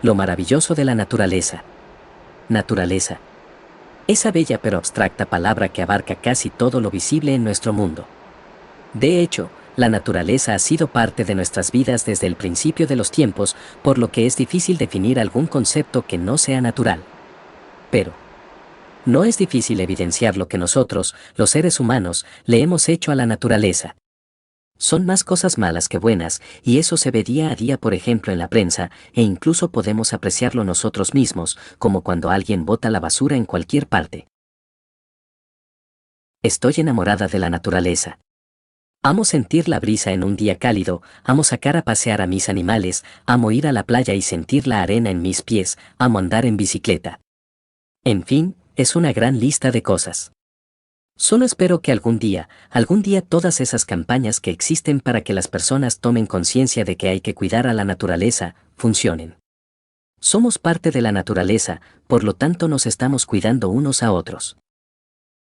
Lo maravilloso de la naturaleza. Naturaleza. Esa bella pero abstracta palabra que abarca casi todo lo visible en nuestro mundo. De hecho, la naturaleza ha sido parte de nuestras vidas desde el principio de los tiempos, por lo que es difícil definir algún concepto que no sea natural. Pero no es difícil evidenciar lo que nosotros, los seres humanos, le hemos hecho a la naturaleza. Son más cosas malas que buenas, y eso se ve día a día, por ejemplo, en la prensa, e incluso podemos apreciarlo nosotros mismos, como cuando alguien bota la basura en cualquier parte. Estoy enamorada de la naturaleza. Amo sentir la brisa en un día cálido, amo sacar a pasear a mis animales, amo ir a la playa y sentir la arena en mis pies, amo andar en bicicleta. En fin, es una gran lista de cosas. Solo espero que algún día todas esas campañas que existen para que las personas tomen conciencia de que hay que cuidar a la naturaleza, funcionen. Somos parte de la naturaleza, por lo tanto nos estamos cuidando unos a otros.